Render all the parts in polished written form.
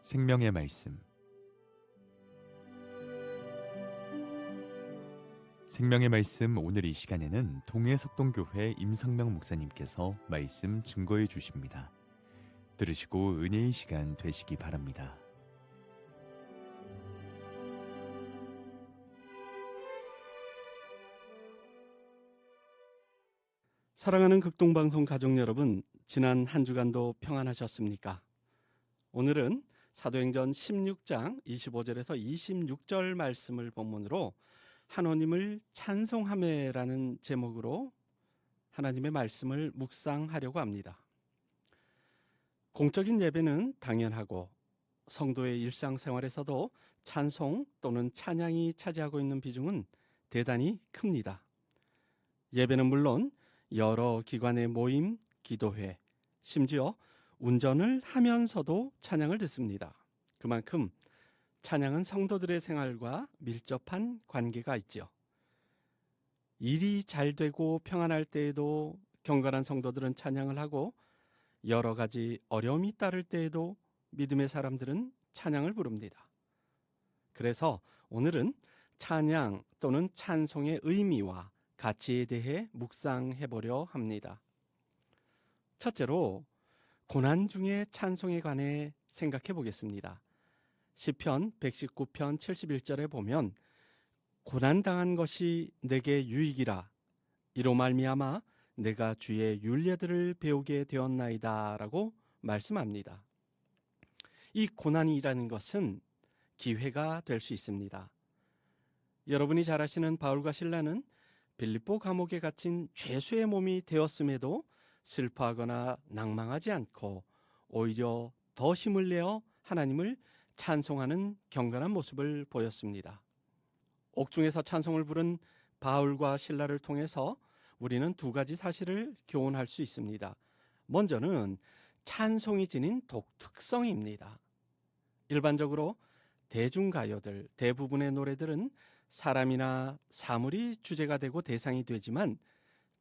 생명의 말씀. 생명의 말씀 오늘 이 시간에는 동해석동교회 임성명 목사님께서 말씀 증거해 주십니다. 들으시고 은혜의 시간 되시기 바랍니다. 사랑하는 극동방송 가족 여러분, 지난 한 주간도 평안하셨습니까? 오늘은 사도행전 16장 25절에서 26절 말씀을 본문으로 하나님을 찬송하며라는 제목으로 하나님의 말씀을 묵상하려고 합니다. 공적인 예배는 당연하고 성도의 일상생활에서도 찬송 또는 찬양이 차지하고 있는 비중은 대단히 큽니다. 예배는 물론 여러 기관의 모임, 기도회, 심지어 운전을 하면서도 찬양을 듣습니다. 그만큼 찬양은 성도들의 생활과 밀접한 관계가 있지요. 일이 잘 되고 평안할 때에도 경건한 성도들은 찬양을 하고 여러 가지 어려움이 따를 때에도 믿음의 사람들은 찬양을 부릅니다. 그래서 오늘은 찬양 또는 찬송의 의미와 가치에 대해 묵상해 보려 합니다. 첫째로 고난 중의 찬송에 관해 생각해 보겠습니다. 시편 119편 71절에 보면 고난당한 것이 내게 유익이라 이로 말미암아 내가 주의 율례들을 배우게 되었나이다 라고 말씀합니다. 이 고난이라는 것은 기회가 될 수 있습니다. 여러분이 잘 아시는 바울과 실라는 빌립보 감옥에 갇힌 죄수의 몸이 되었음에도 슬퍼하거나 낭망하지 않고 오히려 더 힘을 내어 하나님을 찬송하는 경건한 모습을 보였습니다. 옥중에서 찬송을 부른 바울과 실라를 통해서 우리는 두 가지 사실을 교훈할 수 있습니다. 먼저는 찬송이 지닌 독특성입니다. 일반적으로 대중가요들, 대부분의 노래들은 사람이나 사물이 주제가 되고 대상이 되지만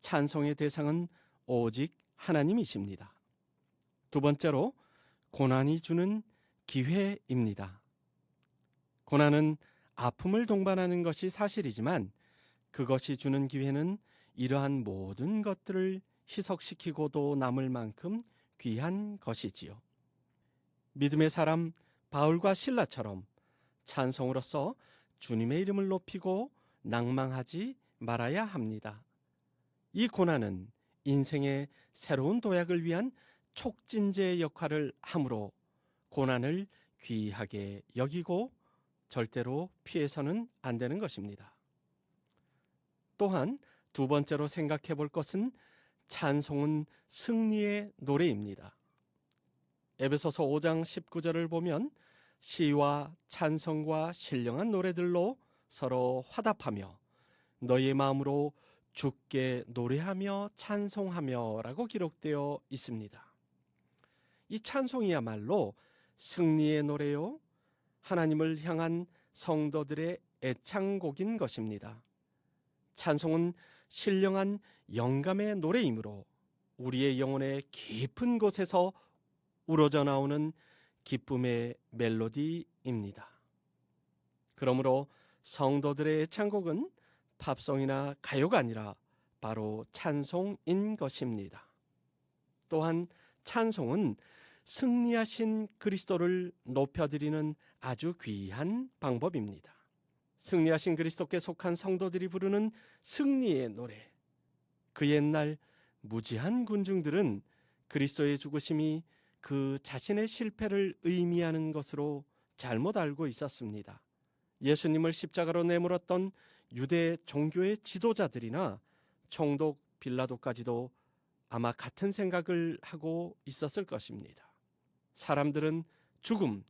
찬송의 대상은 오직 하나님이십니다. 두 번째로 고난이 주는 기회입니다. 고난은 아픔을 동반하는 것이 사실이지만 그것이 주는 기회는 이러한 모든 것들을 희석시키고도 남을 만큼 귀한 것이지요. 믿음의 사람 바울과 실라처럼 찬송으로서 주님의 이름을 높이고 낭망하지 말아야 합니다. 이 고난은 인생의 새로운 도약을 위한 촉진제의 역할을 하므로 고난을 귀하게 여기고 절대로 피해서는 안 되는 것입니다. 또한 두 번째로 생각해 볼 것은 찬송은 승리의 노래입니다. 에베소서 5장 19절을 보면 시와 찬송과 신령한 노래들로 서로 화답하며 너희의 마음으로 주께 노래하며 찬송하며 라고 기록되어 있습니다. 이 찬송이야말로 승리의 노래요, 하나님을 향한 성도들의 애창곡인 것입니다. 찬송은 신령한 영감의 노래이므로 우리의 영혼의 깊은 곳에서 우러져 나오는 기쁨의 멜로디입니다. 그러므로 성도들의 애창곡은 팝송이나 가요가 아니라 바로 찬송인 것입니다. 또한 찬송은 승리하신 그리스도를 높여드리는 아주 귀한 방법입니다. 승리하신 그리스도께 속한 성도들이 부르는 승리의 노래. 그 옛날 무지한 군중들은 그리스도의 죽으심이 그 자신의 실패를 의미하는 것으로 잘못 알고 있었습니다. 예수님을 십자가로 내몰았던 유대 종교의 지도자들이나 총독 빌라도까지도 아마 같은 생각을 하고 있었을 것입니다. 사람들은 죽음,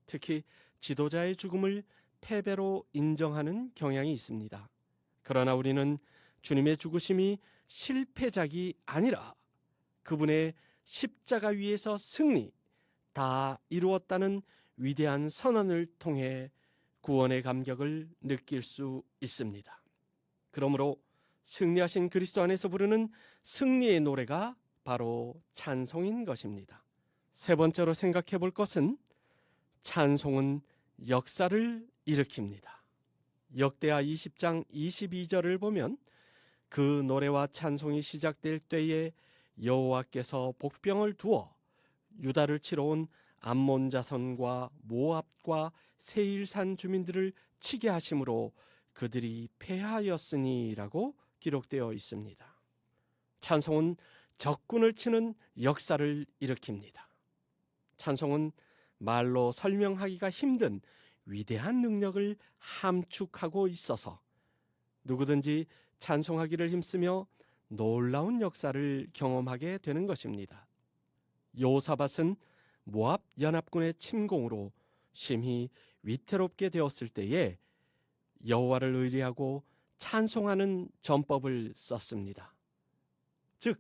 특히 지도자의 죽음을 패배로 인정하는 경향이 있습니다. 그러나 우리는 주님의 죽으심이 실패작이 아니라 그분의 십자가 위에서 승리, 다 이루었다는 위대한 선언을 통해 구원의 감격을 느낄 수 있습니다. 그러므로 승리하신 그리스도 안에서 부르는 승리의 노래가 바로 찬송인 것입니다. 세 번째로 생각해 볼 것은 찬송은 역사를 일으킵니다. 역대하 20장 22절을 보면 그 노래와 찬송이 시작될 때에 여호와께서 복병을 두어 유다를 치러 온 암몬 자손과 모압과 세일산 주민들을 치게 하심으로 그들이 패하였으니라고 기록되어 있습니다. 찬송은 적군을 치는 역사를 일으킵니다. 찬송은 말로 설명하기가 힘든 위대한 능력을 함축하고 있어서 누구든지 찬송하기를 힘쓰며 놀라운 역사를 경험하게 되는 것입니다. 여호사밧은 모압 연합군의 침공으로 심히 위태롭게 되었을 때에 여호와를 의뢰하고 찬송하는 전법을 썼습니다. 즉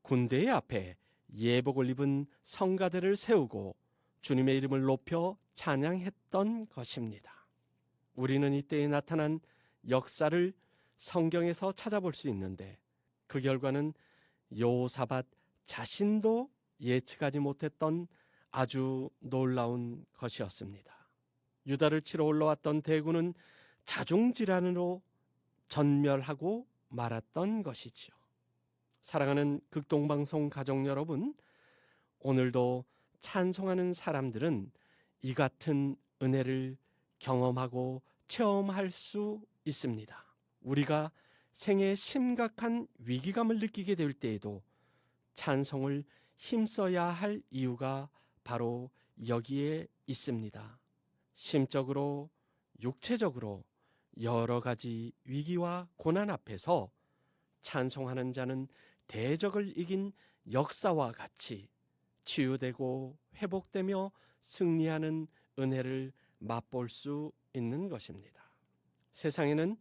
군대의 앞에 예복을 입은 성가대를 세우고 주님의 이름을 높여 찬양했던 것입니다. 우리는 이때에 나타난 역사를 성경에서 찾아볼 수 있는데 그 결과는 여호사밧 자신도 예측하지 못했던 아주 놀라운 것이었습니다. 유다를 치러 올라왔던 대군은 자중질환으로 전멸하고 말았던 것이지요. 사랑하는 극동방송 가족 여러분, 오늘도 찬송하는 사람들은 이 같은 은혜를 경험하고 체험할 수 있습니다. 우리가 생에 심각한 위기감을 느끼게 될 때에도 찬송을 힘써야 할 이유가 바로 여기에 있습니다. 심적으로, 육체적으로 여러 가지 위기와 고난 앞에서 찬송하는 자는 대적을 이긴 역사와 같이 치유되고 회복되며 승리하는 은혜를 맛볼 수 있는 것입니다. 세상에는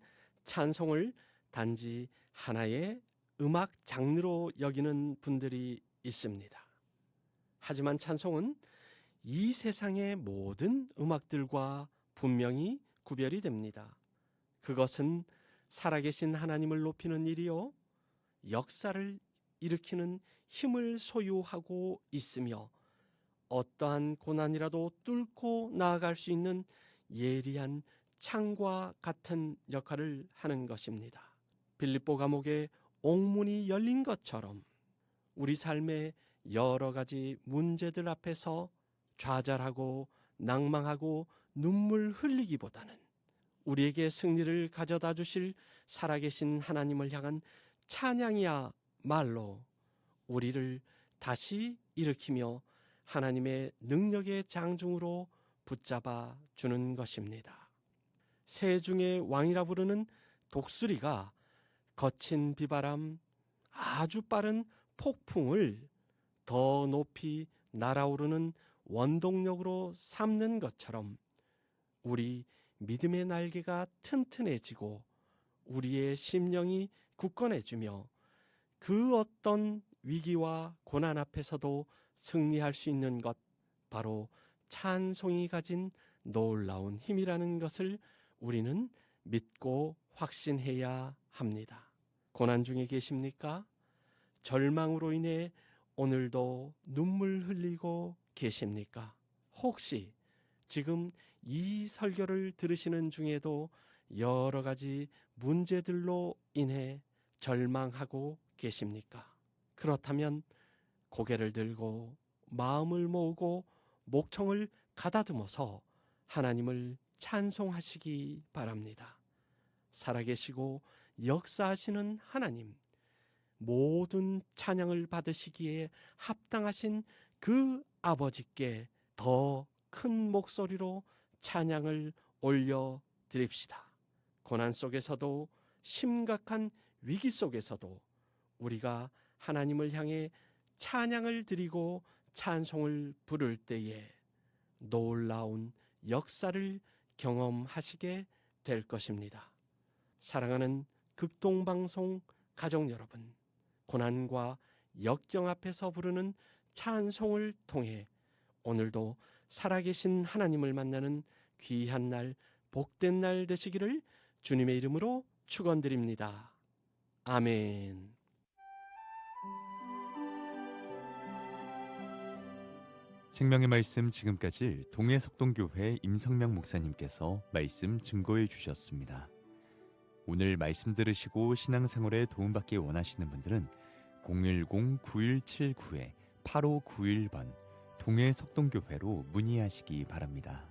찬송을 단지 하나의 음악 장르로 여기는 분들이 있습니다. 하지만 찬송은 이 세상의 모든 음악들과 분명히 구별이 됩니다. 그것은 살아계신 하나님을 높이는 일이요, 역사를 일으키는 힘을 소유하고 있으며 어떠한 고난이라도 뚫고 나아갈 수 있는 예리한 창과 같은 역할을 하는 것입니다. 빌립보 감옥에 옥문이 열린 것처럼 우리 삶의 여러 가지 문제들 앞에서 좌절하고 낭망하고 눈물 흘리기보다는 우리에게 승리를 가져다 주실 살아계신 하나님을 향한 찬양이야말로 우리를 다시 일으키며 하나님의 능력의 장중으로 붙잡아 주는 것입니다. 새 중의 왕이라 부르는 독수리가 거친 비바람, 아주 빠른 폭풍을 더 높이 날아오르는 원동력으로 삼는 것처럼 우리 믿음의 날개가 튼튼해지고 우리의 심령이 굳건해지며 그 어떤 위기와 고난 앞에서도 승리할 수 있는 것, 바로 찬송이 가진 놀라운 힘이라는 것을 우리는 믿고 확신해야 합니다. 고난 중에 계십니까? 절망으로 인해 오늘도 눈물 흘리고 계십니까? 혹시 지금 이 설교를 들으시는 중에도 여러 가지 문제들로 인해 절망하고 계십니까? 그렇다면 고개를 들고 마음을 모으고 목청을 가다듬어서 하나님을 찬송하시기 바랍니다. 살아계시고 역사하시는 하나님, 모든 찬양을 받으시기에 합당하신 그 아버지께 더 큰 목소리로 찬양을 올려 드립시다. 고난 속에서도 심각한 위기 속에서도 우리가 하나님을 향해 찬양을 드리고 찬송을 부를 때에 놀라운 역사를 경험하시게 될 것입니다. 사랑하는 극동방송 가족 여러분, 고난과 역경 앞에서 부르는 찬송을 통해 오늘도 살아계신 하나님을 만나는 귀한 날, 복된 날 되시기를 주님의 이름으로 축원드립니다. 아멘. 생명의 말씀 지금까지 동해석동교회 임성명 목사님께서 말씀 증거해 주셨습니다. 오늘 말씀 들으시고 신앙생활에 도움받기 원하시는 분들은 010-9179-8591번 동해석동교회로 문의하시기 바랍니다.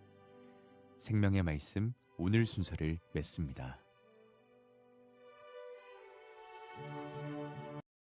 생명의 말씀 오늘 순서를 맺습니다.